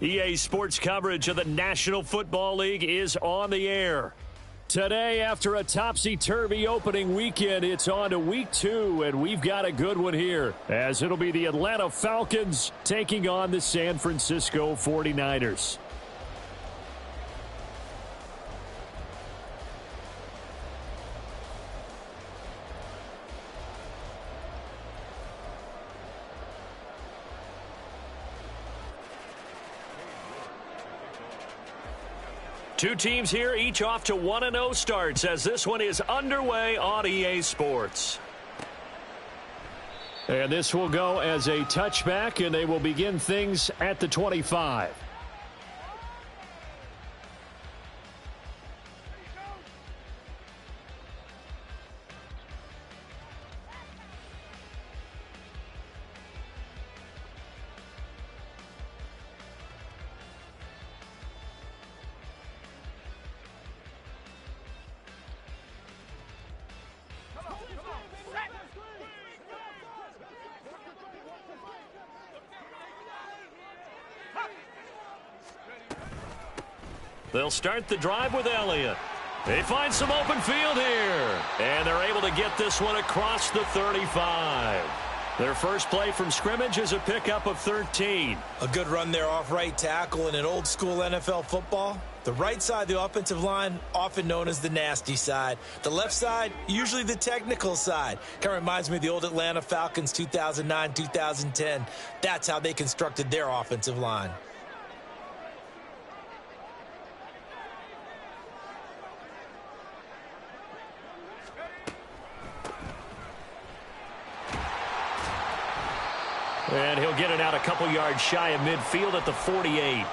EA Sports coverage of the National Football League is on the air. Today, after a topsy-turvy opening weekend, it's on to week 2, and we've got a good one here, as it'll be the Atlanta Falcons taking on the San Francisco 49ers. Two teams here, each off to 1-0 starts as this one is underway on EA Sports. And this will go as a touchback, and they will begin things at the 25. They'll start the drive with Elliott. They find some open field here. And they're able to get this one across the 35. Their first play from scrimmage is a pickup of 13. A good run there off right tackle in an old school NFL football. The right side of the offensive line, often known as the nasty side. The left side, usually the technical side. Kind of reminds me of the old Atlanta Falcons 2009-2010. That's how they constructed their offensive line. And he'll get it out a couple yards shy of midfield at the 48.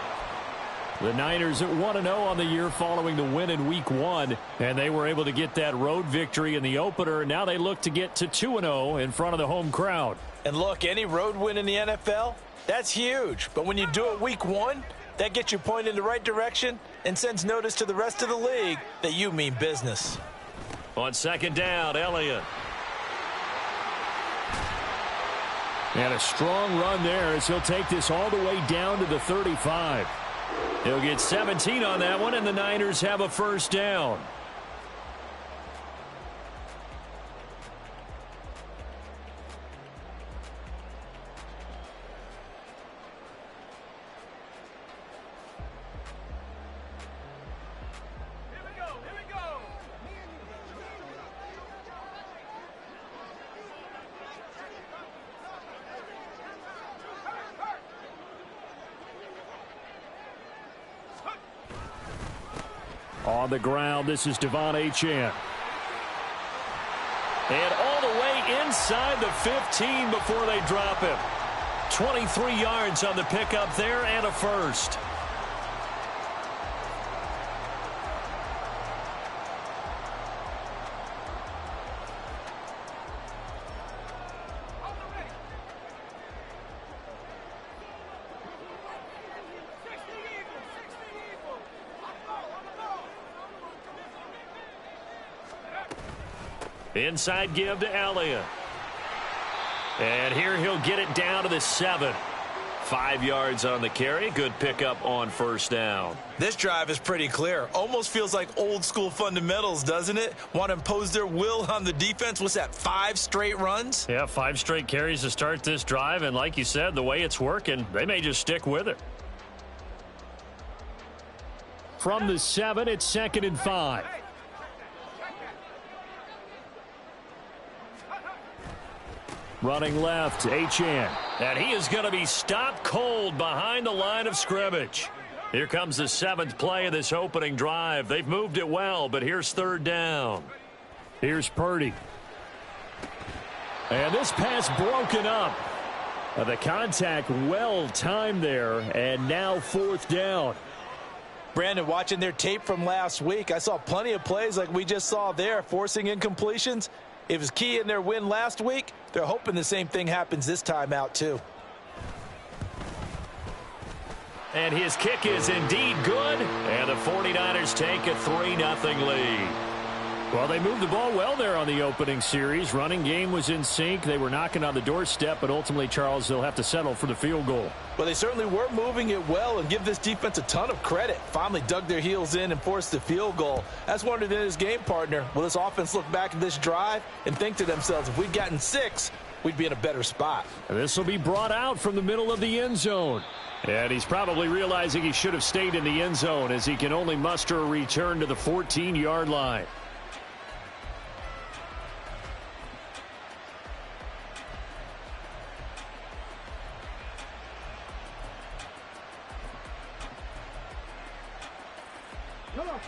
The Niners at 1-0 on the year following the win in Week 1. And they were able to get that road victory in the opener. Now they look to get to 2-0 in front of the home crowd. And look, any road win in the NFL, that's huge. But when you do it Week 1, that gets you pointed in the right direction and sends notice to the rest of the league that you mean business. On second down, Elliott. And a strong run there as he'll take this all the way down to the 35. He'll get 17 on that one, and the Niners have a first down. On the ground, this is Devon Achane. And all the way inside the 15 before they drop him. 23 yards on the pickup there and a first. Inside give to Elliott. And here he'll get it down to the 7. 5 yards on the carry. Good pickup on first down. This drive is pretty clear. Almost feels like old school fundamentals, doesn't it? Want to impose their will on the defense. What's that, 5 straight runs? Yeah, 5 straight carries to start this drive. And like you said, the way it's working, they may just stick with it. From the 7, it's 2nd and 5. Running left, Achane. And he is going to be stopped cold behind the line of scrimmage. Here comes the 7th play of this opening drive. They've moved it well, but here's 3rd down. Here's Purdy. And this pass broken up. The contact well timed there, and now 4th down. Brandon, watching their tape from last week, I saw plenty of plays like we just saw there, forcing incompletions. It was key in their win last week. They're hoping the same thing happens this time out, too. And his kick is indeed good. And the 49ers take a 3-0 lead. Well, they moved the ball well there on the opening series. Running game was in sync. They were knocking on the doorstep, but ultimately, Charles, they'll have to settle for the field goal. Well, they certainly were moving it well, and give this defense a ton of credit. Finally dug their heels in and forced the field goal. That's wondered in his game partner. Will this offense look back at this drive and think to themselves, if we'd gotten 6, we'd be in a better spot. And this will be brought out from the middle of the end zone. And he's probably realizing he should have stayed in the end zone as he can only muster a return to the 14-yard line.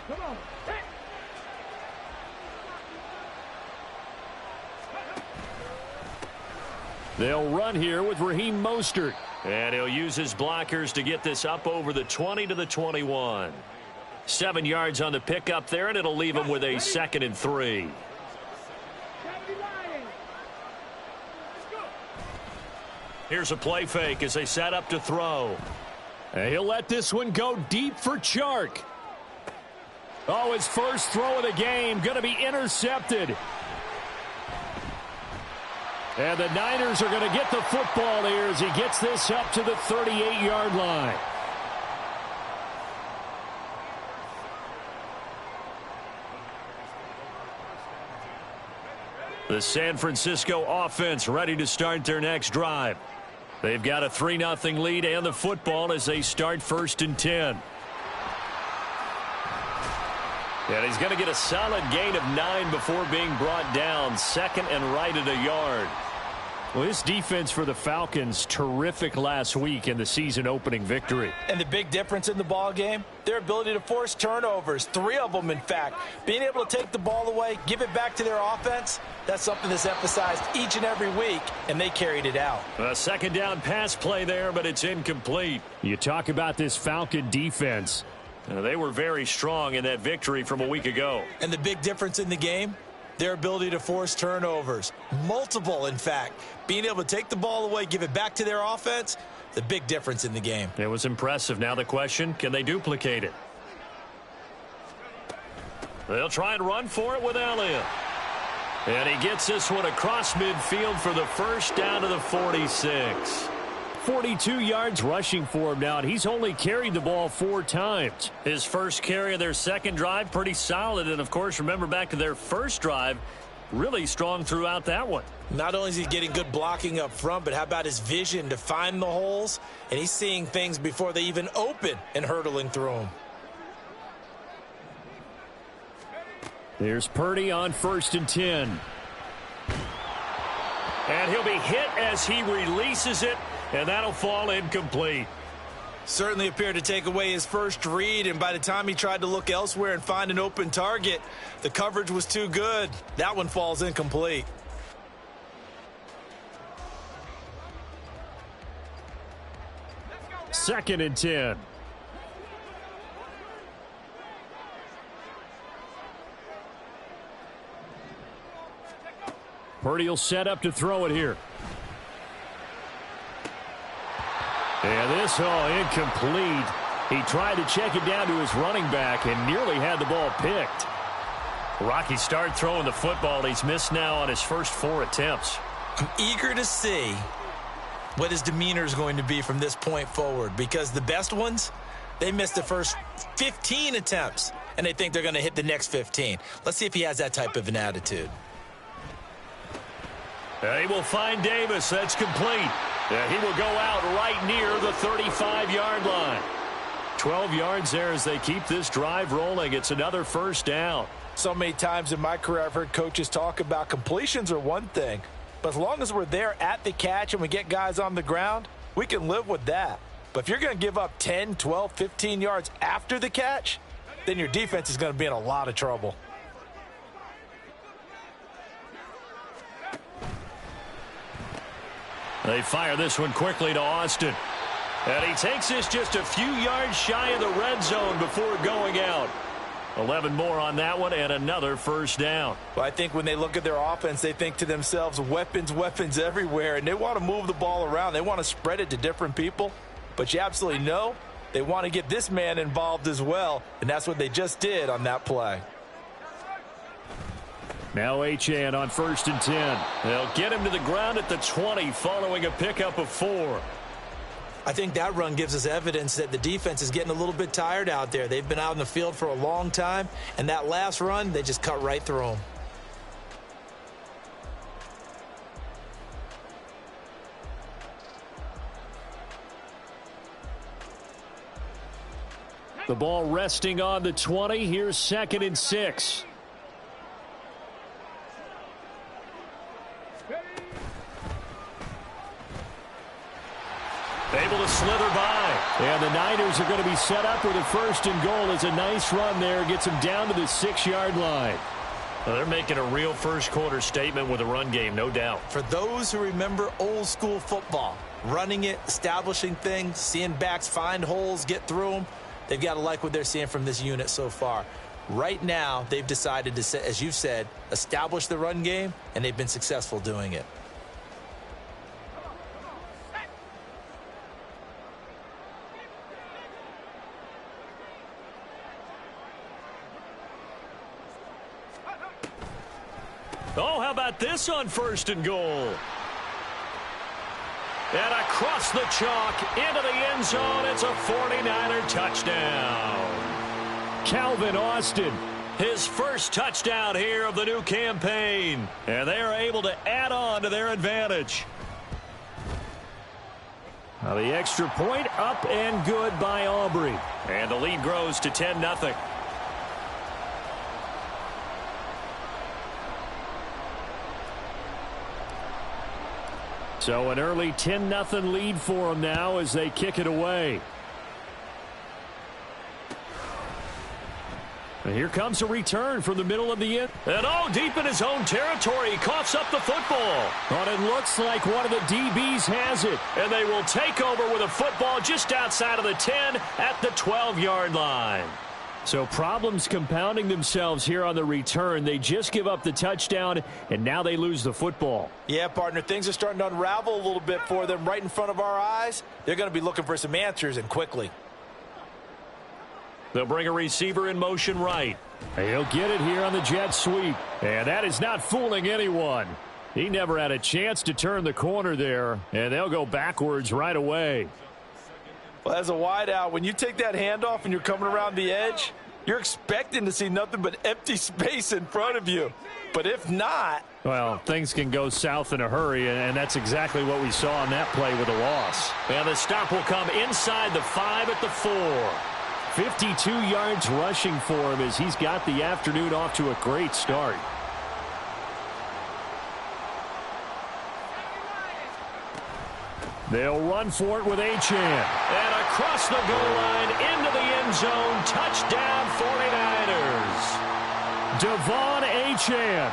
Come on. Hey. They'll run here with Raheem Mostert. And he'll use his blockers to get this up over the 20 to the 21. 7 yards on the pickup there, and it'll leave him with a 2nd and 3. Here's a play fake as they set up to throw. And he'll let this one go deep for Chark. Oh, his first throw of the game going to be intercepted. And the Niners are going to get the football here as he gets this up to the 38-yard line. The San Francisco offense ready to start their next drive. They've got a 3-0 lead and the football as they start 1st and 10. And he's going to get a solid gain of 9 before being brought down. 2nd and right at a yard. Well, this defense for the Falcons, terrific last week in the season-opening victory. And the big difference in the ball game, their ability to force turnovers. 3 of them, in fact. Being able to take the ball away, give it back to their offense, that's something that's emphasized each and every week, and they carried it out. A 2nd down pass play there, but it's incomplete. You talk about this Falcon defense. They were very strong in that victory from a week ago. And the big difference in the game, their ability to force turnovers. Multiple, in fact. Being able to take the ball away, give it back to their offense, the big difference in the game. It was impressive. Now the question, can they duplicate it? They'll try and run for it with Elliott. And he gets this one across midfield for the first down to the 46. 42 yards rushing for him now, and he's only carried the ball 4 times. His first carry of their second drive, pretty solid. And, of course, remember back to their first drive, really strong throughout that one. Not only is he getting good blocking up front, but how about his vision to find the holes? And he's seeing things before they even open and hurdling through them. There's Purdy on 1st and 10. And he'll be hit as he releases it. And that'll fall incomplete. Certainly appeared to take away his first read, and by the time he tried to look elsewhere and find an open target, the coverage was too good. That one falls incomplete. Second and 10. Purdy will set up to throw it here. And this, incomplete. He tried to check it down to his running back and nearly had the ball picked. Rocky start throwing the football. He's missed now on his first 4 attempts. I'm eager to see what his demeanor is going to be from this point forward, because the best ones, they missed the first 15 attempts, and they think they're going to hit the next 15. Let's see if he has that type of an attitude. He will find Davis. That's complete. He will go out right near the 35-yard line. 12 yards there as they keep this drive rolling. It's another first down. So many times in my career I've heard coaches talk about completions are one thing, but as long as we're there at the catch and we get guys on the ground, we can live with that. But if you're going to give up 10, 12, 15 yards after the catch, then your defense is going to be in a lot of trouble. They fire this one quickly to Austin. And he takes this just a few yards shy of the red zone before going out. 11 more on that one and another first down. Well, I think when they look at their offense, they think to themselves, weapons, weapons everywhere, and they want to move the ball around. They want to spread it to different people. But you absolutely know they want to get this man involved as well, and that's what they just did on that play. Now Achane on 1st and 10. They'll get him to the ground at the 20 following a pickup of 4. I think that run gives us evidence that the defense is getting a little bit tired out there. They've been out in the field for a long time, and that last run, they just cut right through them. The ball resting on the 20. Here's 2nd and 6. Able to slither by. And the Niners are going to be set up with a 1st and goal as a nice run there. Gets them down to the 6-yard line. Well, they're making a real first-quarter statement with a run game, no doubt. For those who remember old-school football, running it, establishing things, seeing backs find holes, get through them, they've got to like what they're seeing from this unit so far. Right now, they've decided to, as you've said, establish the run game, and they've been successful doing it. Oh, how about this on 1st and goal? And across the chalk into the end zone. It's a 49er touchdown. Calvin Austin, his first touchdown here of the new campaign. And they are able to add on to their advantage. Now the extra point up and good by Aubrey. And the lead grows to 10-0. So an early 10-0 lead for them now as they kick it away. And here comes a return from the middle of the end. And deep in his own territory. He coughs up the football. But it looks like one of the DBs has it. And they will take over with a football just outside of the 10 at the 12-yard line. So problems compounding themselves here on the return. They just give up the touchdown, and now they lose the football. Yeah, partner, things are starting to unravel a little bit for them right in front of our eyes. They're going to be looking for some answers, and quickly. They'll bring a receiver in motion right. He'll get it here on the jet sweep. And that is not fooling anyone. He never had a chance to turn the corner there, and they'll go backwards right away. Well, as a wideout, when you take that handoff and you're coming around the edge, you're expecting to see nothing but empty space in front of you. But if not... well, things can go south in a hurry, and that's exactly what we saw on that play with a loss. And the stop will come inside the 5 at the 4. 52 yards rushing for him as he's got the afternoon off to a great start. They'll run for it with Achane. And across the goal line into the end zone. Touchdown 49ers. Devon Achane.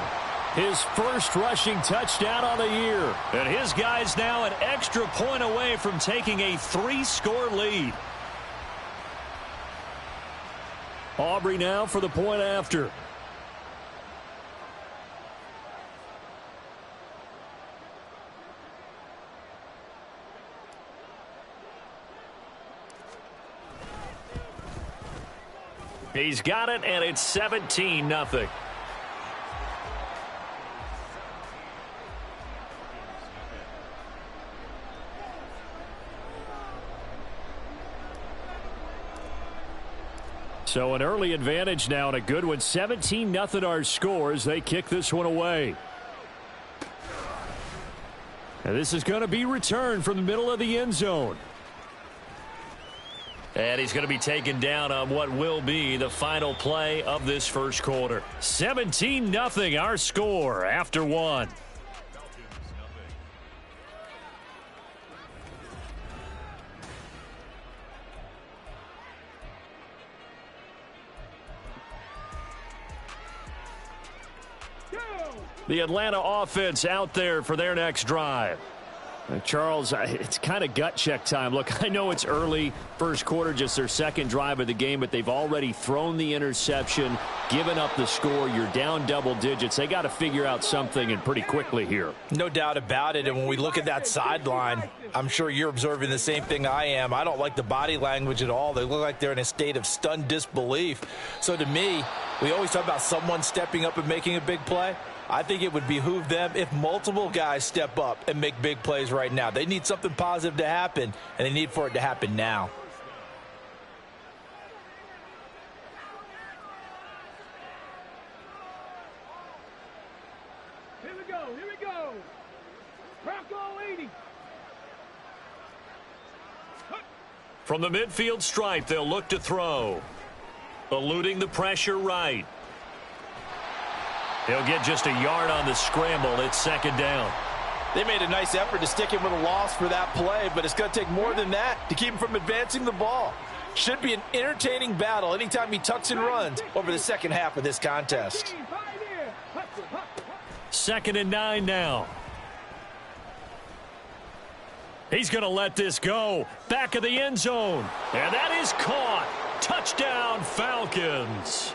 His first rushing touchdown on the year. And his guy's now an extra point away from taking a 3-score lead. Aubrey now for the point after. He's got it, and it's 17-0. So an early advantage now and a good one. 17-0 our score as they kick this one away. And this is going to be returned from the middle of the end zone. And he's going to be taken down on what will be the final play of this first quarter. 17-0 our score after one. The Atlanta offense out there for their next drive. Charles, it's kind of gut check time. Look, I know it's early, first quarter, just their second drive of the game, but they've already thrown the interception, given up the score. You're down double digits. They got to figure out something, and pretty quickly here. No doubt about it, and when we look at that sideline, I'm sure you're observing the same thing I am. I don't like the body language at all. They look like they're in a state of stunned disbelief. So to me, We always talk about someone stepping up and making a big play. I think it would behoove them if multiple guys step up and make big plays right now. They need something positive to happen, and they need for it to happen now. Here we go. Here we go. Bronco 80. From the midfield stripe, they'll look to throw. Eluding the pressure right. He'll get just a yard on the scramble. It's second down. They made a nice effort to stick him with a loss for that play, but it's going to take more than that to keep him from advancing the ball. Should be an entertaining battle anytime he tucks and runs over the second half of this contest. 2nd and 9 now. He's going to let this go. Back of the end zone. And that is caught. Touchdown, Falcons.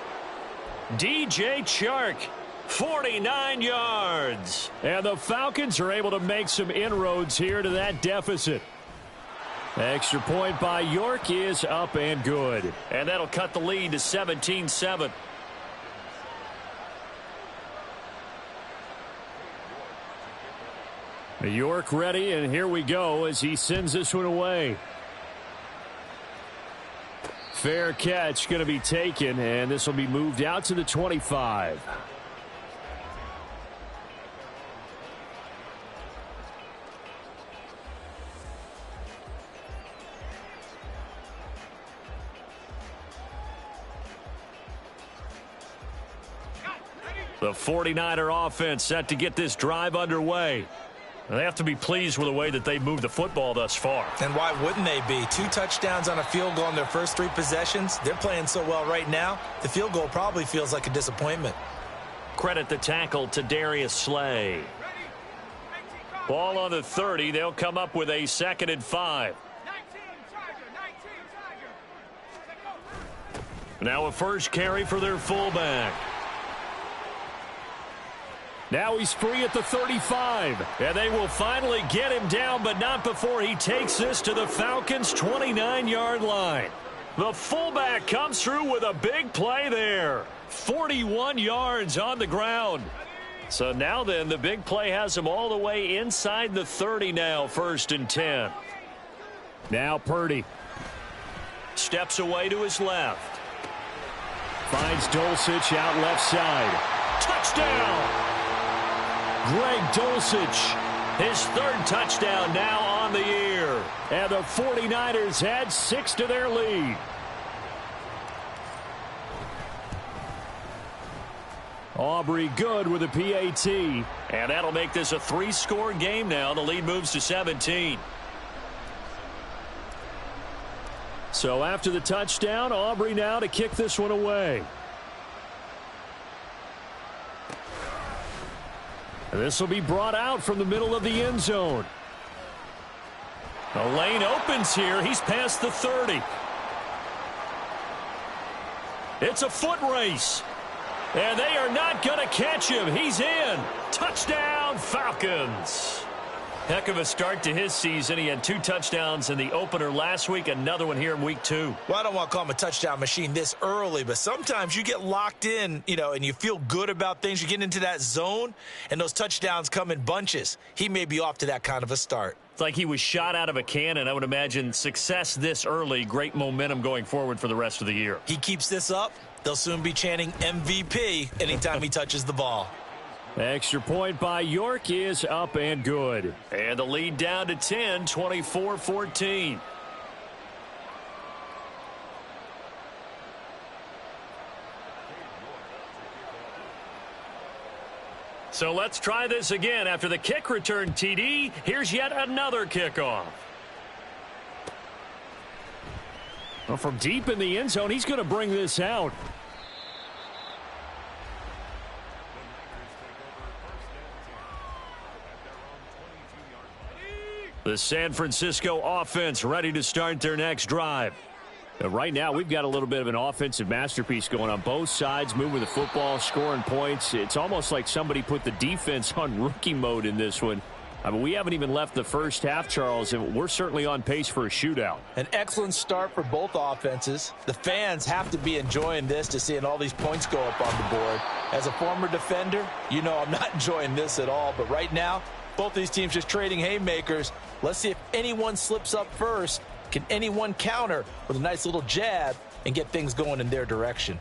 DJ Chark, 49 yards. And the Falcons are able to make some inroads here to that deficit. Extra point by York is up and good. And that'll cut the lead to 17-7. York ready, and here we go as he sends this one away. Fair catch going to be taken, and this will be moved out to the 25. The 49er offense set to get this drive underway. They have to be pleased with the way that they moved the football thus far. And why wouldn't they be? 2 touchdowns on a field goal in their first 3 possessions. They're playing so well right now, the field goal probably feels like a disappointment. Credit the tackle to Darius Slay. Ball on the 30. They'll come up with a 2nd and 5. Now a first carry for their fullback. Now he's free at the 35, and they will finally get him down, but not before he takes this to the Falcons' 29-yard line. The fullback comes through with a big play there. 41 yards on the ground. So now then, the big play has him all the way inside the 30 now, 1st and 10. Now Purdy steps away to his left. Finds Dulcich out left side. Touchdown! Greg Dulcich, his 3rd touchdown now on the year. And the 49ers add 6 to their lead. Aubrey good with a PAT. And that'll make this a 3-score game now. The lead moves to 17. So after the touchdown, Aubrey now to kick this one away. This will be brought out from the middle of the end zone. The lane opens here. He's past the 30. It's a foot race. And they are not going to catch him. He's in. Touchdown, Falcons. Heck of a start to his season. He had 2 touchdowns in the opener last week, another one here in week 2. Well, I don't want to call him a touchdown machine this early, but sometimes you get locked in, and you feel good about things. You get into that zone, and those touchdowns come in bunches. He may be off to that kind of a start. It's like he was shot out of a cannon. I would imagine success this early, great momentum going forward for the rest of the year. He keeps this up, they'll soon be chanting MVP anytime he touches the ball. Extra point by York is up and good. And the lead down to 10, 24-14. So let's try this again. After the kick return TD, here's yet another kickoff. Well, from deep in the end zone, he's going to bring this out. The San Francisco offense ready to start their next drive. Right now, we've got a little bit of an offensive masterpiece going on both sides, moving the football, scoring points. It's almost like somebody put the defense on rookie mode in this one. I mean, we haven't even left the first half, Charles, and we're certainly on pace for a shootout. An excellent start for both offenses. The fans have to be enjoying this, to seeing all these points go up on the board. As a former defender, you know I'm not enjoying this at all. But right now, both these teams just trading haymakers. Let's see if anyone slips up first. Can anyone counter with a nice little jab and get things going in their direction?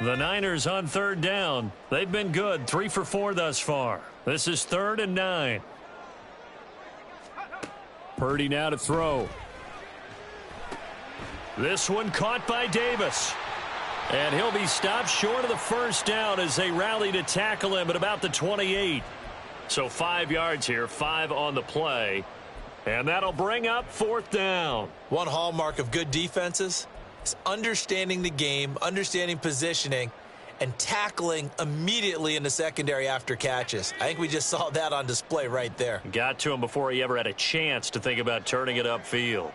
The Niners on third down. They've been good, 3 for 4 thus far. This is 3rd and 9. Purdy now to throw. This one caught by Davis. And he'll be stopped short of the first down as they rally to tackle him at about the 28. So 5 yards here, 5 on the play. And that'll bring up 4th down. One hallmark of good defenses is understanding the game, understanding positioning, and tackling immediately in the secondary after catches. I think we just saw that on display right there. Got to him before he ever had a chance to think about turning it upfield.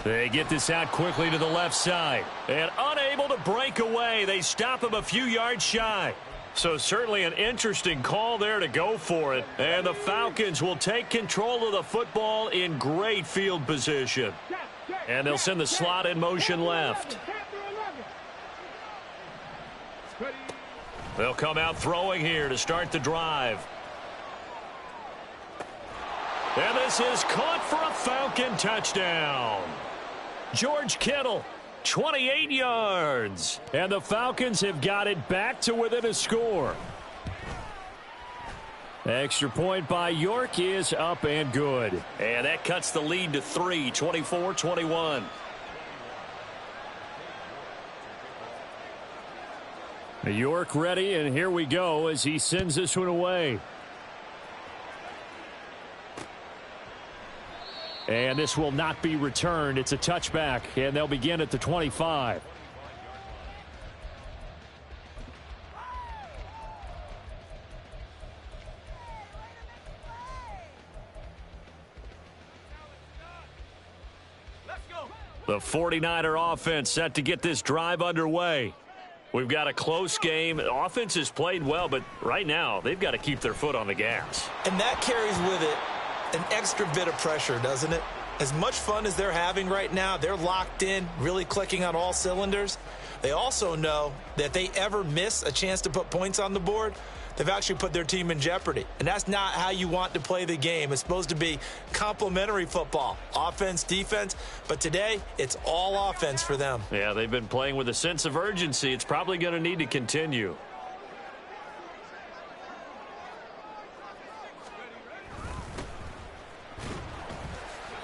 They get this out quickly to the left side. And unable to break away. They stop him a few yards shy. So certainly an interesting call there to go for it. And the Falcons will take control of the football in great field position. And they'll send the slot in motion left. They'll come out throwing here to start the drive. And this is caught for a Falcon touchdown. George Kittle, 28 yards. And the Falcons have got it back to within a score. Extra point by York is up and good. And that cuts the lead to 3, 24-21. York ready, and here we go as he sends this one away. And this will not be returned. It's a touchback, and they'll begin at the 25. The 49er offense set to get this drive underway. We've got a close game. The offense has played well, but right now they've got to keep their foot on the gas. And that carries with it an extra bit of pressure, doesn't it? As much fun as they're having right now, they're locked in, really clicking on all cylinders. They also know that if they ever miss a chance to put points on the board, they've actually put their team in jeopardy. And that's not how you want to play the game. It's supposed to be complementary football, offense, defense. But today, it's all offense for them. Yeah, they've been playing with a sense of urgency. It's probably going to need to continue.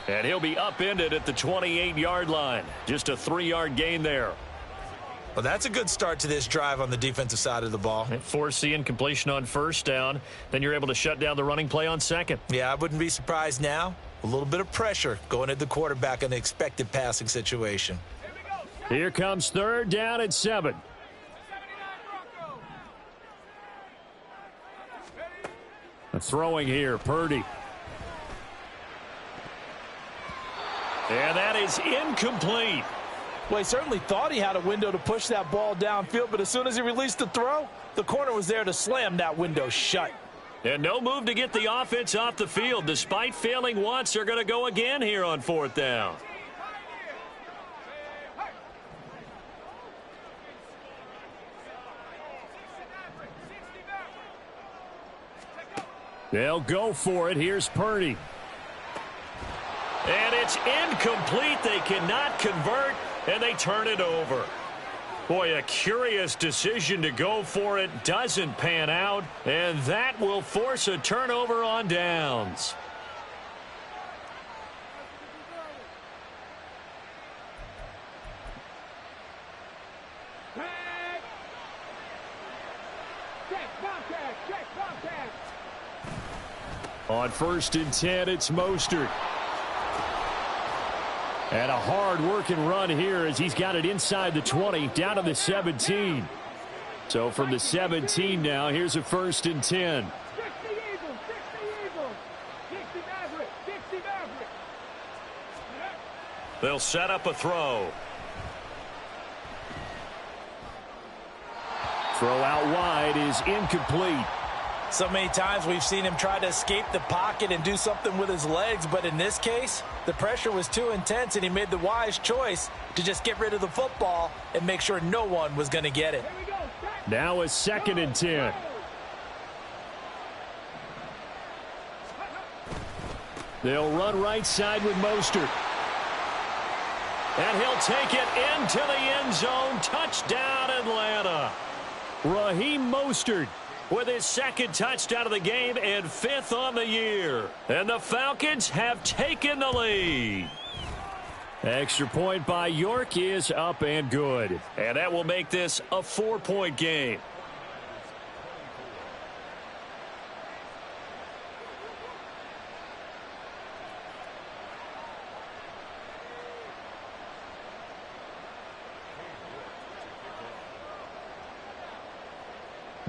And he'll be upended at the 28-yard line. Just a 3-yard gain there. Well, that's a good start to this drive on the defensive side of the ball. Force the incompletion on first down. Then you're able to shut down the running play on second. Yeah, I wouldn't be surprised now. A little bit of pressure going at the quarterback in the expected passing situation. Here comes 3rd down and 7. Throwing here, Purdy. And that is incomplete. Well, he certainly thought he had a window to push that ball downfield, but as soon as he released the throw, the corner was there to slam that window shut. And no move to get the offense off the field. Despite failing once, they're going to go again here on 4th down. They'll go for it. Here's Purdy. And it's incomplete. They cannot convert, and they turn it over. Boy, a curious decision to go for it. Doesn't pan out, and that will force a turnover on downs. On 1st and 10, it's Mostert. And a hard-working run here as he's got it inside the 20, down to the 17. So from the 17 now, here's a 1st and 10. They'll set up a throw. Throw out wide is incomplete. So many times we've seen him try to escape the pocket and do something with his legs, but in this case, the pressure was too intense and he made the wise choice to just get rid of the football and make sure no one was going to get it. Now a 2nd and 10. They'll run right side with Mostert. And he'll take it into the end zone. Touchdown, Atlanta. Raheem Mostert with his 2nd touchdown of the game and 5th on the year. And the Falcons have taken the lead. Extra point by York is up and good. And that will make this a 4-point game.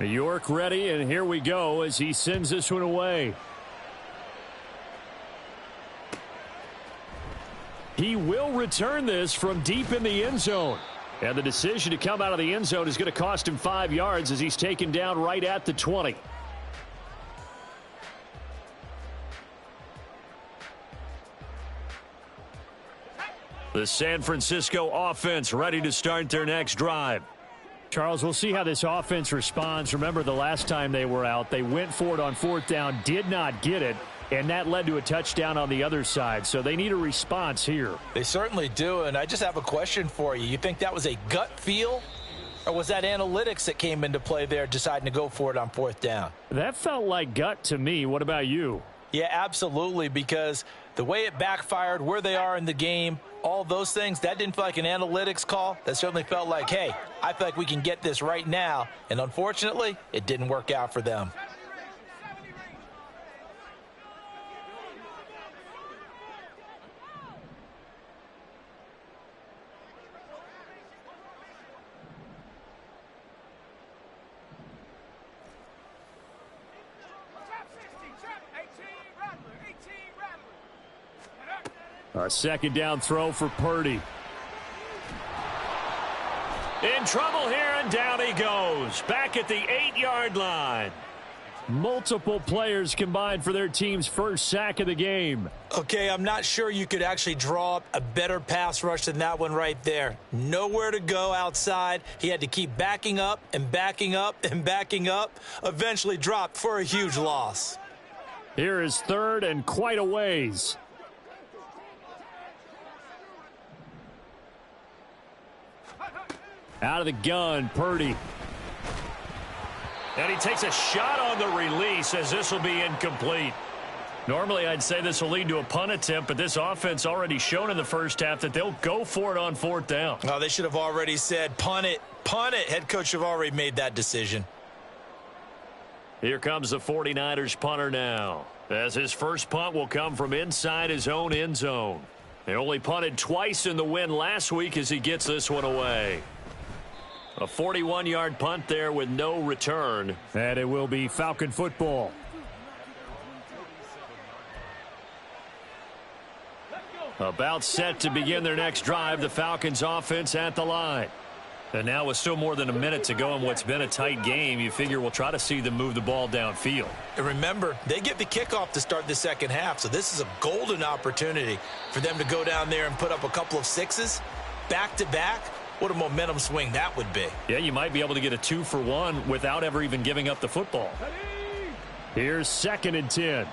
York ready, and here we go as he sends this one away. He will return this from deep in the end zone. And the decision to come out of the end zone is going to cost him 5 yards as he's taken down right at the 20. The San Francisco offense ready to start their next drive. Charles, we'll see how this offense responds. Remember, the last time they were out, they went for it on 4th down, did not get it, and that led to a touchdown on the other side. So they need a response here. They certainly do, and I just have a question for you. You think that was a gut feel, or was that analytics that came into play there deciding to go for it on 4th down? That felt like gut to me. What about you? Yeah, absolutely, because the way it backfired, where they are in the game, all those things, that didn't feel like an analytics call. That certainly felt like, hey, I feel like we can get this right now. And unfortunately, it didn't work out for them. A 2nd down throw for Purdy. In trouble here, and down he goes. Back at the 8-yard line. Multiple players combined for their team's first sack of the game. Okay, I'm not sure you could actually draw up a better pass rush than that one right there. Nowhere to go outside. He had to keep backing up and backing up and backing up. Eventually dropped for a huge loss. Here is 3rd and quite a ways. Out of the gun, Purdy. And he takes a shot on the release as this will be incomplete. Normally, I'd say this will lead to a punt attempt, but this offense already shown in the first half that they'll go for it on 4th down. Oh, they should have already said, punt it, punt it. Head coach have already made that decision. Here comes the 49ers punter now, as his first punt will come from inside his own end zone. They only punted twice in the win last week as he gets this one away. A 41-yard punt there with no return. And it will be Falcon football. About set to begin their next drive, the Falcons offense at the line. And now with still more than a minute to go in what's been a tight game, you figure we'll try to see them move the ball downfield. And remember, they get the kickoff to start the second half, so this is a golden opportunity for them to go down there and put up a couple of sixes back-to-back. What a momentum swing that would be. Yeah, you might be able to get a 2-for-1 without ever even giving up the football. Here's 2nd and 10.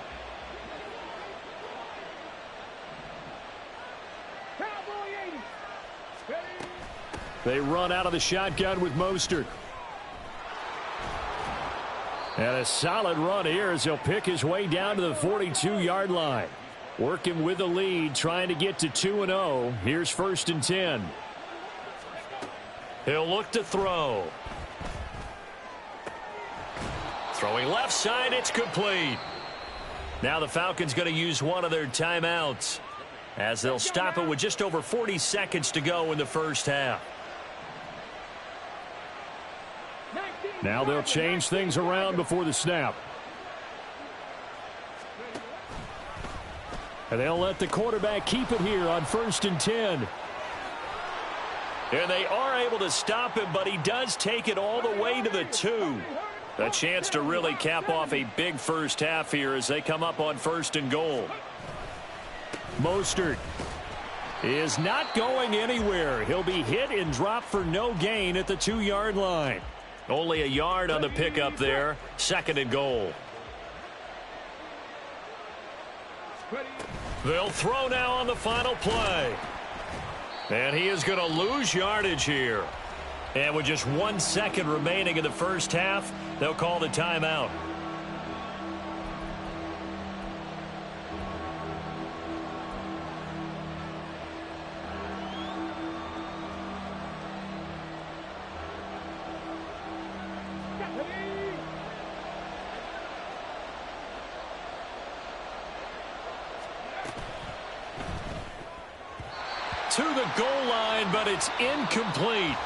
They run out of the shotgun with Mostert. And a solid run here as he'll pick his way down to the 42-yard line. Working with the lead, trying to get to 2-0. Here's 1st and 10. He'll look to throw. Throwing left side, it's complete. Now the Falcons going to use one of their timeouts as they'll stop it with just over 40 seconds to go in the first half. Now they'll change things around before the snap. And they'll let the quarterback keep it here on 1st and 10. And they are able to stop him, but he does take it all the way to the 2. A chance to really cap off a big first half here as they come up on 1st and goal. Mostert is not going anywhere. He'll be hit and dropped for no gain at the 2-yard line. Only a yard on the pickup there. 2nd and goal. They'll throw now on the final play. And he is going to lose yardage here. And with just 1 second remaining in the first half, they'll call the timeout. To the goal line, but it's incomplete.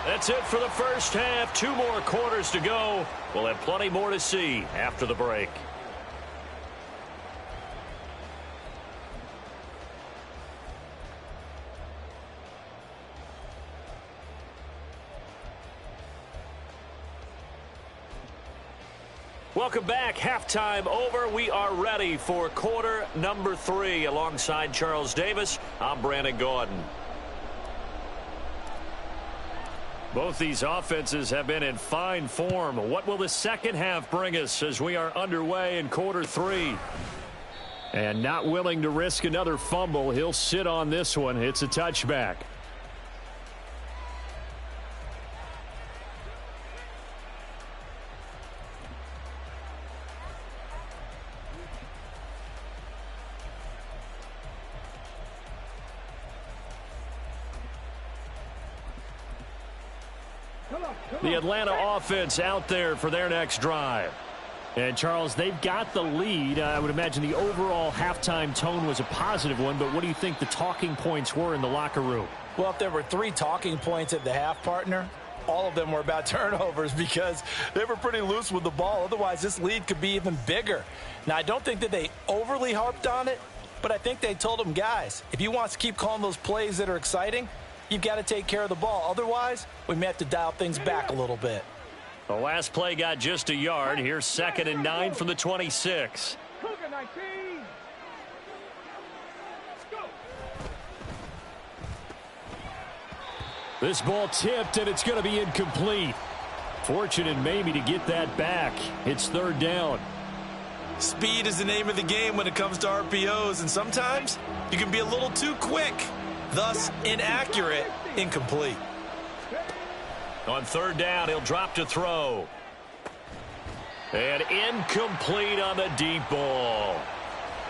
That's it for the first half. 2 more quarters to go. We'll have plenty more to see after the break. Welcome back. Halftime over. We are ready for quarter number 3. Alongside Charles Davis, I'm Brandon Gaudin. Both these offenses have been in fine form. What will the second half bring us as we are underway in quarter 3? And not willing to risk another fumble. He'll sit on this one. It's a touchback. The Atlanta offense out there for their next drive. And, Charles, they've got the lead. I would imagine the overall halftime tone was a positive one, but what do you think the talking points were in the locker room? Well, if there were 3 talking points at the half, partner, all of them were about turnovers because they were pretty loose with the ball. Otherwise, this lead could be even bigger. Now, I don't think that they overly harped on it, but I think they told them, guys, if you want to keep calling those plays that are exciting, you've got to take care of the ball. Otherwise, we may have to dial things back a little bit. The last play got just a yard. Here's 2nd and 9 from the 26. This ball tipped, and it's going to be incomplete. Fortunate maybe to get that back. It's 3rd down. Speed is the name of the game when it comes to RPOs, and sometimes you can be a little too quick. Thus, inaccurate, incomplete. On 3rd down, he'll drop to throw. And incomplete on the deep ball.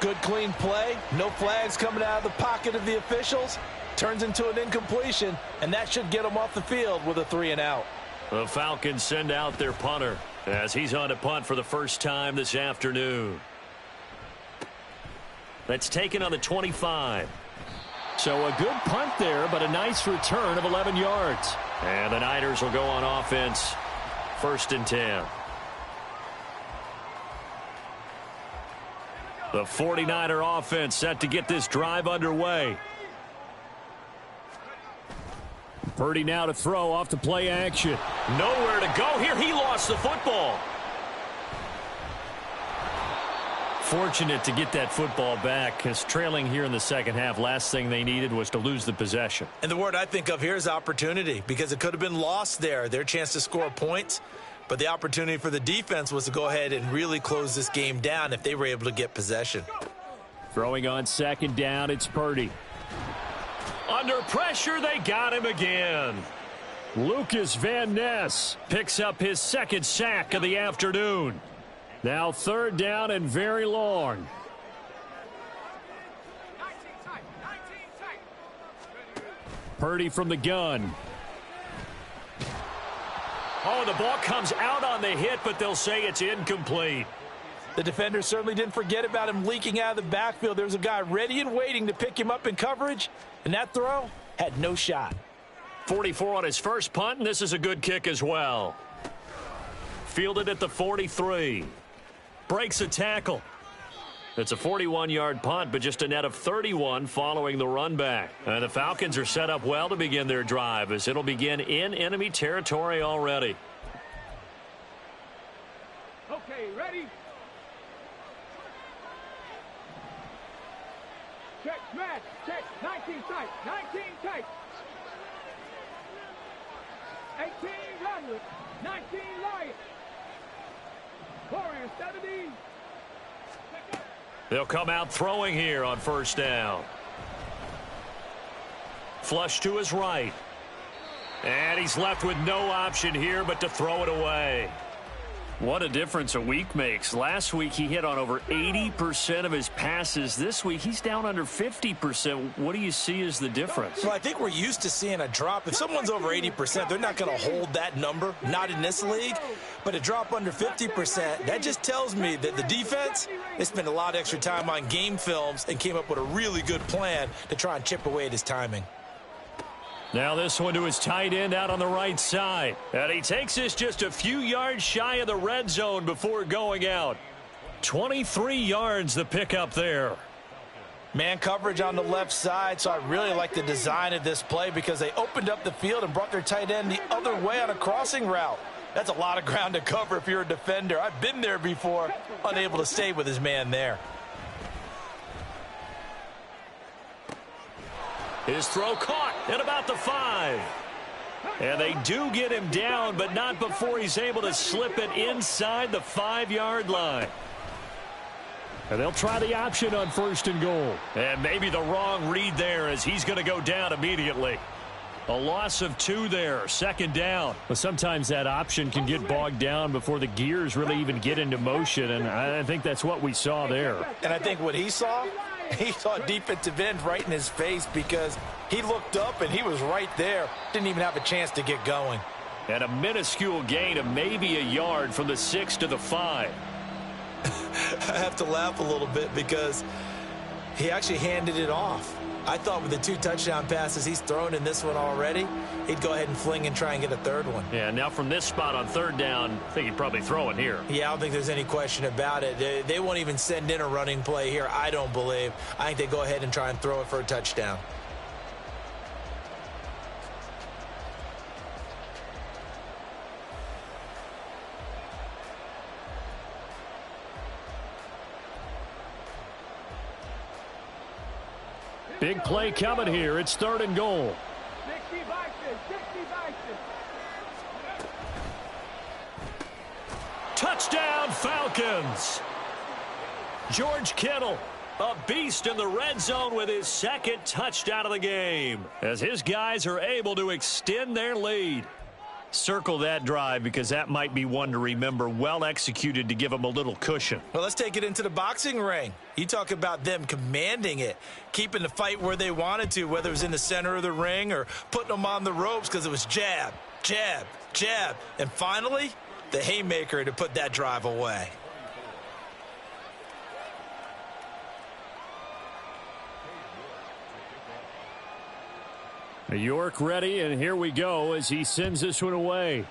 Good, clean play. No flags coming out of the pocket of the officials. Turns into an incompletion, and that should get them off the field with a 3-and-out. The Falcons send out their punter as he's on to punt for the first time this afternoon. That's taken on the 25. So a good punt there, but a nice return of 11 yards. And the Niners will go on offense. 1st and 10. The 49er offense set to get this drive underway. Purdy now to throw off the play action. Nowhere to go here. He lost the football. Fortunate to get that football back, because trailing here in the second half, last thing they needed was to lose the possession. And the word I think of here is opportunity, because it could have been lost there. Their chance to score points, but the opportunity for the defense was to go ahead and really close this game down if they were able to get possession. Throwing on 2nd down, it's Purdy. Under pressure, they got him again. Lucas Van Ness picks up his 2nd sack of the afternoon. Now 3rd down and very long. Purdy from the gun. Oh, the ball comes out on the hit, but they'll say it's incomplete. The defender certainly didn't forget about him leaking out of the backfield. There was a guy ready and waiting to pick him up in coverage, and that throw had no shot. 44 on his first punt, and this is a good kick as well. Fielded at the 43. Breaks a tackle. It's a 41-yard punt, but just a net of 31 following the run back. And the Falcons are set up well to begin their drive as it'll begin in enemy territory already. Okay, ready? Check, smash, check, 19 tight, 19 tight. 18 run with, 19 lion. Warrior 70. They'll come out throwing here on first down. Flush to his right. And he's left with no option here but to throw it away. What a difference a week makes. Last week he hit on over 80% of his passes. This week he's down under 50%. What do you see as the difference? Well, I think we're used to seeing a drop. If someone's over 80%, they're not going to hold that number, not in this league. But a drop under 50%, that just tells me that the defense, they spent a lot of extra time on game films and came up with a really good plan to try and chip away at his timing. Now this one to his tight end out on the right side. And he takes this just a few yards shy of the red zone before going out. 23 yards the pickup there. Man coverage on the left side, so I really like the design of this play because they opened up the field and brought their tight end the other way on a crossing route. That's a lot of ground to cover if you're a defender. I've been there before, unable to stay with his man there. His throw caught at about the 5. And they do get him down, but not before he's able to slip it inside the 5-yard line. And they'll try the option on first and goal. And maybe the wrong read there as he's going to go down immediately. A loss of 2 there, second down. But sometimes that option can get bogged down before the gears really even get into motion, and I think that's what we saw there. And I think what he saw defensive end right in his face because he looked up and he was right there. Didn't even have a chance to get going. And a minuscule gain of maybe a yard from the 6 to the 5. I have to laugh a little bit because he actually handed it off. I thought with the 2 touchdown passes he's thrown in this one already, he'd go ahead and fling and try and get a third one. Yeah, now from this spot on third down, I think he'd probably throw it here. Yeah, I don't think there's any question about it. They won't even send in a running play here, I don't believe. I think they go ahead and try and throw it for a touchdown. Big play coming here. It's third and goal. 60 boxes, 60 boxes. Touchdown, Falcons. George Kittle, a beast in the red zone with his second touchdown of the game, as his guys are able to extend their lead. Circle that drive because that might be one to remember. Well executed to give them a little cushion. Well, let's take it into the boxing ring. You talk about them commanding it, keeping the fight where they wanted to, whether it was in the center of the ring or putting them on the ropes because it was jab, jab, jab. And finally, the haymaker to put that drive away. York ready, and here we go as he sends this one away.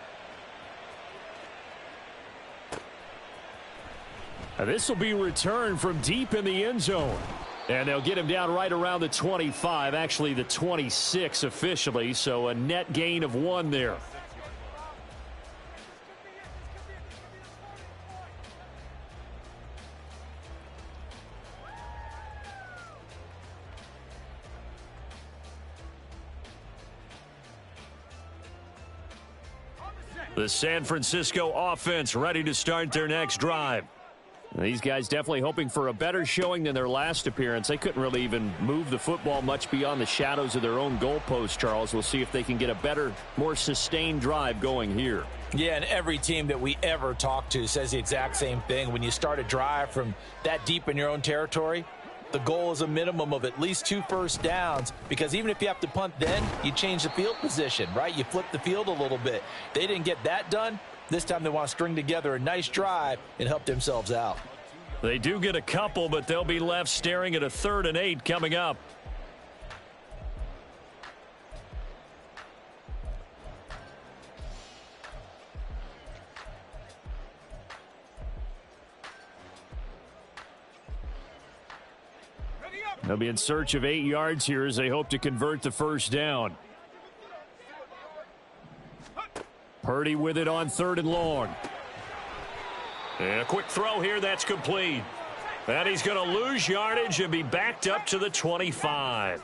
This will be returned from deep in the end zone. And they'll get him down right around the 25, actually the 26 officially, so a net gain of 1 there. The San Francisco offense ready to start their next drive. These guys definitely hoping for a better showing than their last appearance. They couldn't really even move the football much beyond the shadows of their own goalpost, Charles. We'll see if they can get a better, more sustained drive going here. Yeah, and every team that we ever talk to says the exact same thing. When you start a drive from that deep in your own territory, the goal is a minimum of at least 2 first downs, because even if you have to punt then, you change the field position, right? You flip the field a little bit. They didn't get that done. This time they want to string together a nice drive and help themselves out. They do get a couple, but they'll be left staring at a 3rd and 8 coming up. They'll be in search of 8 yards here as they hope to convert the first down. Purdy with it on 3rd and long. And a quick throw here, that's complete. And he's going to lose yardage and be backed up to the 25.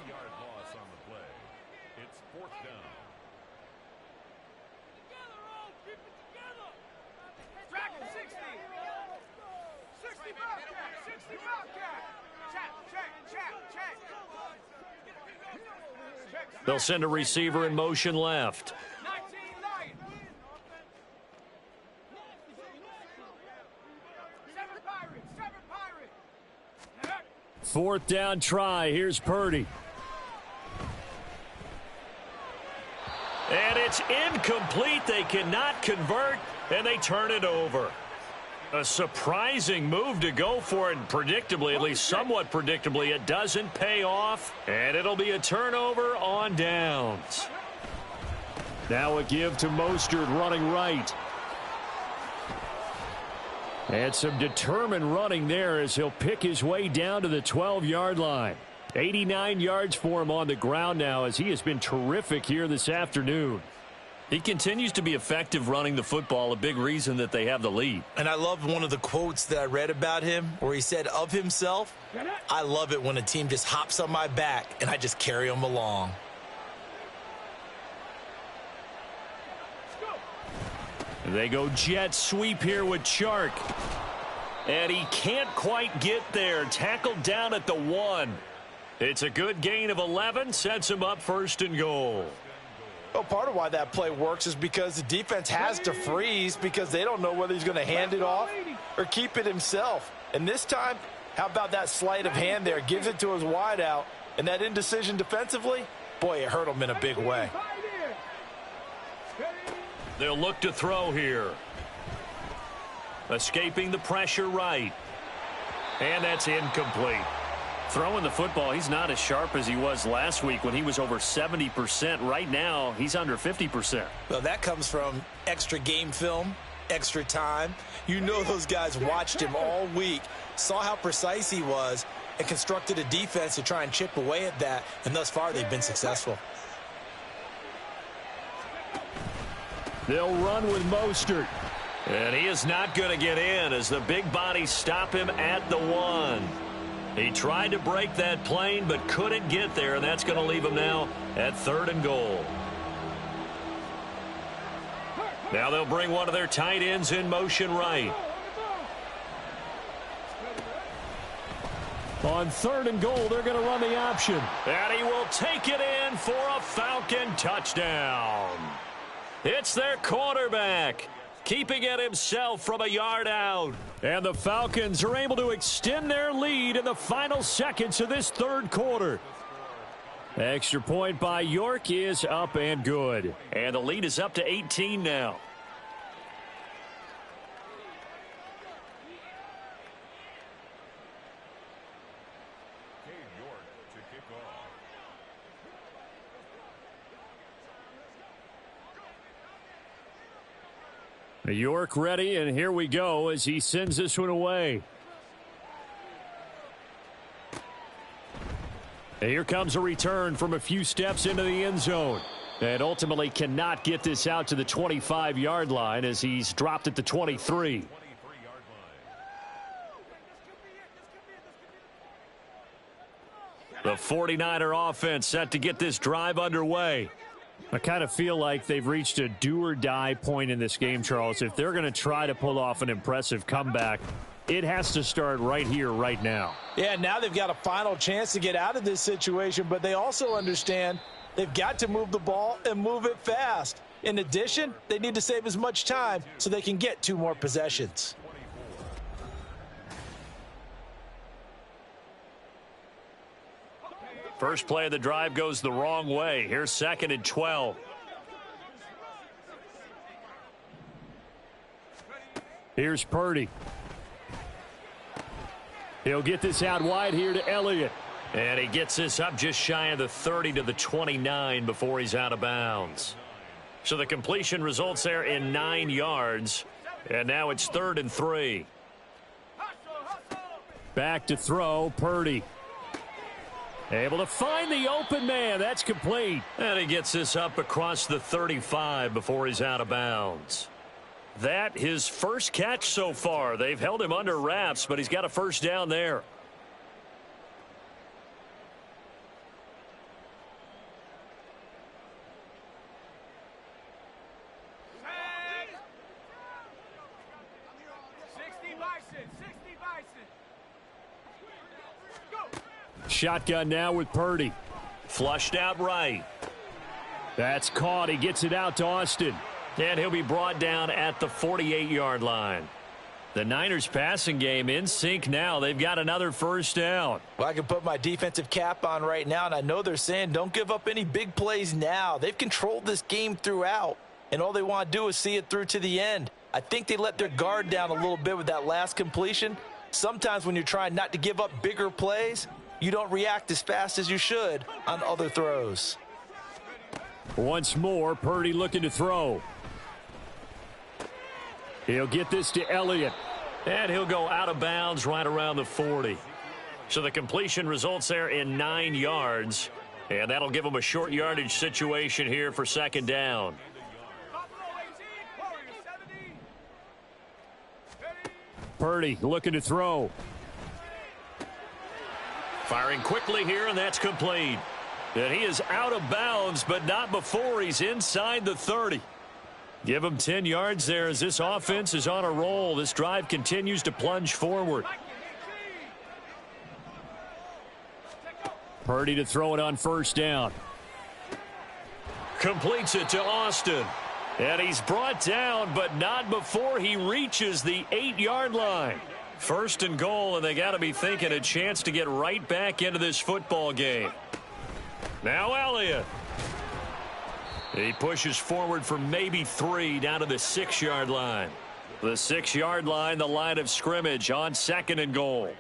They'll send a receiver in motion left. 4th down try. Here's Purdy. And it's incomplete. They cannot convert, and they turn it over. A surprising move to go for it, and predictably, at least somewhat predictably, it doesn't pay off, and it'll be a turnover on downs. Now a give to Mostert running right. And some determined running there as he'll pick his way down to the 12-yard line. 89 yards for him on the ground now as he has been terrific here this afternoon. He continues to be effective running the football, a big reason that they have the lead. And I love one of the quotes that I read about him where he said of himself, "I love it when a team just hops on my back and I just carry them along." They go jet sweep here with Chark. And he can't quite get there. Tackled down at the 1. It's a good gain of 11, sets him up 1st and goal. Well, part of why that play works is because the defense has to freeze because they don't know whether he's going to hand it off or keep it himself. And this time, how about that sleight of hand there? Gives it to his wideout. And that indecision defensively, boy, it hurt him in a big way. They'll look to throw here. Escaping the pressure right. And that's incomplete. Throwing the football, he's not as sharp as he was last week when he was over 70%. Right now, he's under 50%. Well, that comes from extra game film, extra time. You know those guys watched him all week, saw how precise he was, and constructed a defense to try and chip away at that. And thus far, they've been successful. They'll run with Mostert. And he is not going to get in as the big bodies stop him at the 1. He tried to break that plane but couldn't get there, and that's going to leave him now at 3rd and goal. Now they'll bring one of their tight ends in motion right. On 3rd and goal, they're going to run the option. And he will take it in for a Falcon touchdown. It's their quarterback, keeping it himself from a yard out. And the Falcons are able to extend their lead in the final seconds of this 3rd quarter. Extra point by York is up and good. And the lead is up to 18 now. York ready, and here we go as he sends this one away. And here comes a return from a few steps into the end zone. And ultimately cannot get this out to the 25-yard line as he's dropped at the 23. The 49er offense set to get this drive underway. I kind of feel like they've reached a do-or-die point in this game, Charles. If they're going to try to pull off an impressive comeback, it has to start right here, right now. Yeah, now they've got a final chance to get out of this situation, but they also understand they've got to move the ball and move it fast. In addition, they need to save as much time so they can get 2 more possessions. First play of the drive goes the wrong way. Here's 2nd and 12. Here's Purdy. He'll get this out wide here to Elliott. And he gets this up just shy of the 30 to the 29 before he's out of bounds. So the completion results there in 9 yards. And now it's 3rd and 3. Back to throw, Purdy. Able to find the open man. That's complete. And he gets this up across the 35 before he's out of bounds. That his first catch so far. They've held him under wraps, but he's got a first down there. Shotgun now with Purdy. Flushed out right. That's caught. He gets it out to Austin. And he'll be brought down at the 48-yard line. The Niners passing game in sync now. They've got another first down. Well, I can put my defensive cap on right now, and I know they're saying don't give up any big plays now. They've controlled this game throughout, and all they want to do is see it through to the end. I think they let their guard down a little bit with that last completion. Sometimes when you're trying not to give up bigger plays, you don't react as fast as you should on other throws. Once more, Purdy looking to throw. He'll get this to Elliott. And he'll go out of bounds right around the 40. So the completion results there in 9 yards. And that'll give him a short yardage situation here for second down. Purdy looking to throw. Firing quickly here, and that's complete. And he is out of bounds, but not before he's inside the 30. Give him 10 yards there as this offense is on a roll. This drive continues to plunge forward. Purdy to throw it on first down. Completes it to Austin. And he's brought down, but not before he reaches the 8-yard line. First and goal, and they got to be thinking a chance to get right back into this football game. Now Elliott. He pushes forward for maybe 3 down to the 6-yard line. The 6-yard line, the line of scrimmage on second and goal.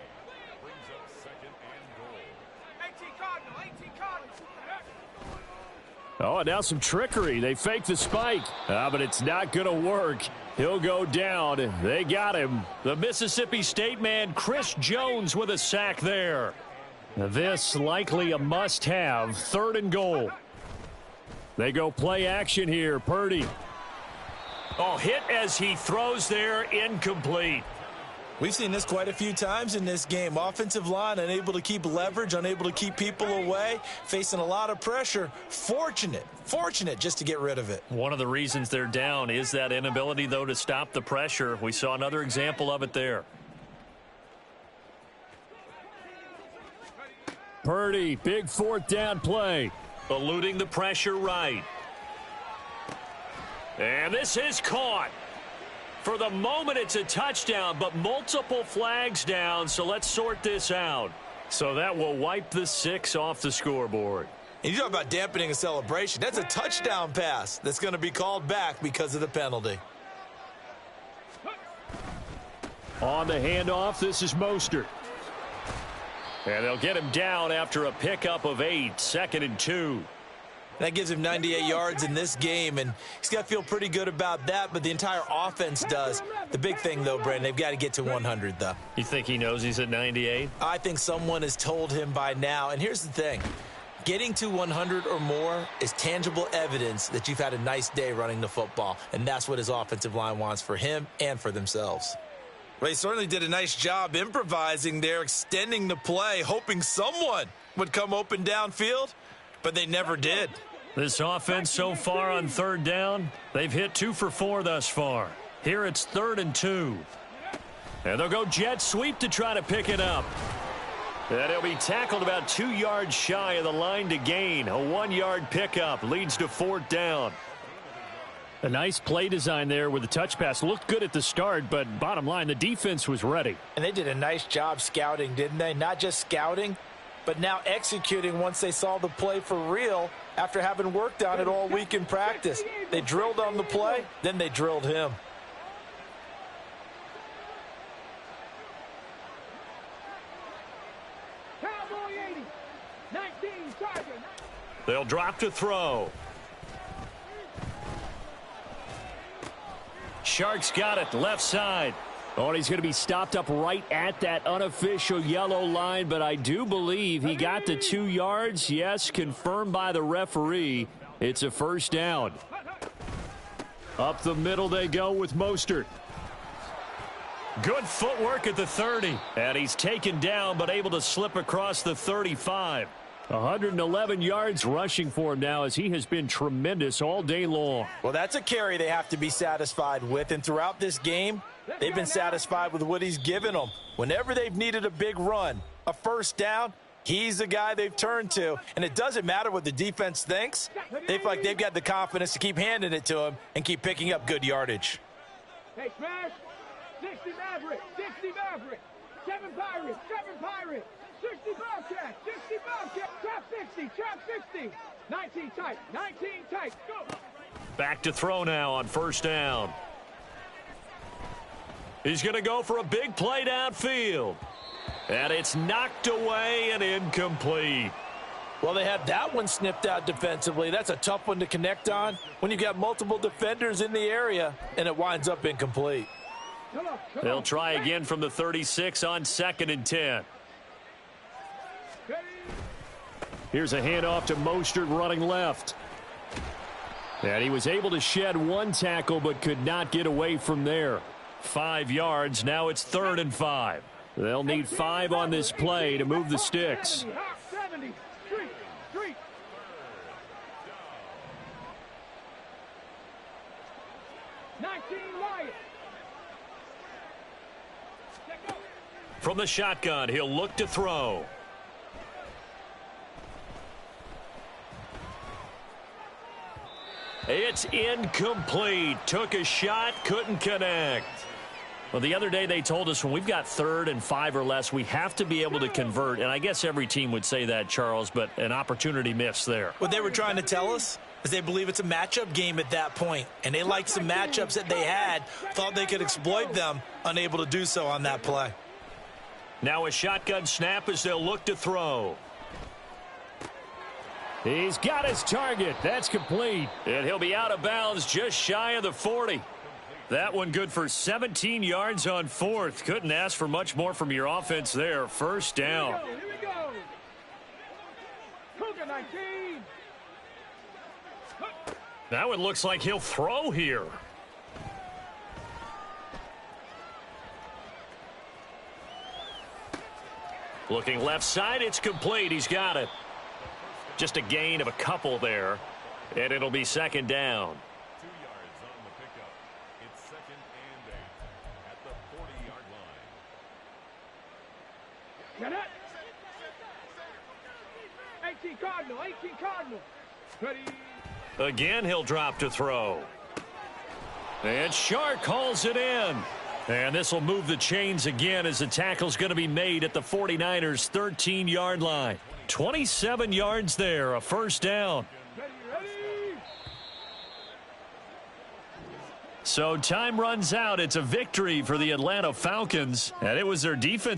Oh, now some trickery. They fake the spike. But it's not going to work. He'll go down. They got him. The Mississippi State man, Chris Jones, with a sack there. This likely a must-have. Third and goal. They go play action here. Purdy. Oh, hit as he throws there. Incomplete. We've seen this quite a few times in this game. Offensive line unable to keep leverage, unable to keep people away, facing a lot of pressure. Fortunate just to get rid of it. One of the reasons they're down is that inability, though, to stop the pressure. We saw another example of it there. Purdy, big fourth down play. Eluding the pressure right. And this is caught. For the moment, it's a touchdown, but multiple flags down, so let's sort this out. So that will wipe the 6 off the scoreboard. And you talk about dampening a celebration. That's a touchdown pass that's going to be called back because of the penalty. On the handoff, this is Mostert. And they'll get him down after a pickup of 8, second and 2. That gives him 98 yards in this game, and he's got to feel pretty good about that, but the entire offense does. The big thing, though, Brandon, they've got to get to 100, though. You think he knows he's at 98? I think someone has told him by now, and here's the thing. Getting to 100 or more is tangible evidence that you've had a nice day running the football, and that's what his offensive line wants for him and for themselves. Well, he certainly did a nice job improvising there, extending the play, hoping someone would come open downfield, but they never did. This offense so far on third down, they've hit 2 for 4 thus far. Here it's 3rd and 2. And they'll go jet sweep to try to pick it up. And he'll be tackled about 2 yards shy of the line to gain. A 1-yard pickup leads to 4th down. A nice play design there with the touch pass. Looked good at the start, but bottom line, the defense was ready. And they did a nice job scouting, didn't they? Not just scouting, but now executing once they saw the play for real after having worked on it all week in practice. They drilled on the play, then they drilled him. They'll drop to throw. Sharks got it left side. Oh, and he's going to be stopped up right at that unofficial yellow line, but I do believe he got the 2 yards. Yes, confirmed by the referee. It's a first down. Up the middle they go with Mostert. Good footwork at the 30. And he's taken down, but able to slip across the 35. 111 yards rushing for him now, as he has been tremendous all day long. Well, that's a carry they have to be satisfied with. And throughout this game, they've been satisfied with what he's given them. Whenever they've needed a big run, a first down, he's the guy they've turned to. And it doesn't matter what the defense thinks. They feel like they've got the confidence to keep handing it to him and keep picking up good yardage. Hey, smash. 60 Maverick. 60 Maverick. 7 Pirates. 7 Pirates. 60 Bobcats. 60 Bobcats. Trap 60. Trap 60. 19 tight. 19 tight. Go. Back to throw now on first down. He's going to go for a big play downfield. And it's knocked away and incomplete. Well, they had that one snipped out defensively. That's a tough one to connect on when you've got multiple defenders in the area, and it winds up incomplete. They'll try again from the 36 on 2nd and 10. Here's a handoff to Mostert running left. And he was able to shed 1 tackle but could not get away from there. 5 yards. Now it's 3rd and 5. They'll need 5 on this play to move the sticks. 70. Street. 19 Lions. From the shotgun, he'll look to throw. It's incomplete. Took a shot, couldn't connect. Well, the other day they told us when we've got 3rd and 5 or less, we have to be able to convert. And I guess every team would say that, Charles, but an opportunity missed there. What they were trying to tell us is they believe it's a matchup game at that point. And they liked some matchups that they had, thought they could exploit them, unable to do so on that play. Now a shotgun snap as they'll look to throw. He's got his target. That's complete. And he'll be out of bounds just shy of the 40. That one good for 17 yards on 4th. Couldn't ask for much more from your offense there. First down. Here we go. Cougar 19. That one looks like he'll throw here. Looking left side, it's complete. He's got it. Just a gain of a couple there, and it'll be 2nd down. 2 yards on the pickup. It's 2nd and 8 at the 40-yard line. Get it. 18 Cardinal. 18 Cardinal. Ready. Again, he'll drop to throw. And Shark hauls it in. And this will move the chains again as the tackle's going to be made at the 49ers' 13-yard line. 27 yards there, a first down. Ready. So time runs out. It's a victory for the Atlanta Falcons, and it was their defensive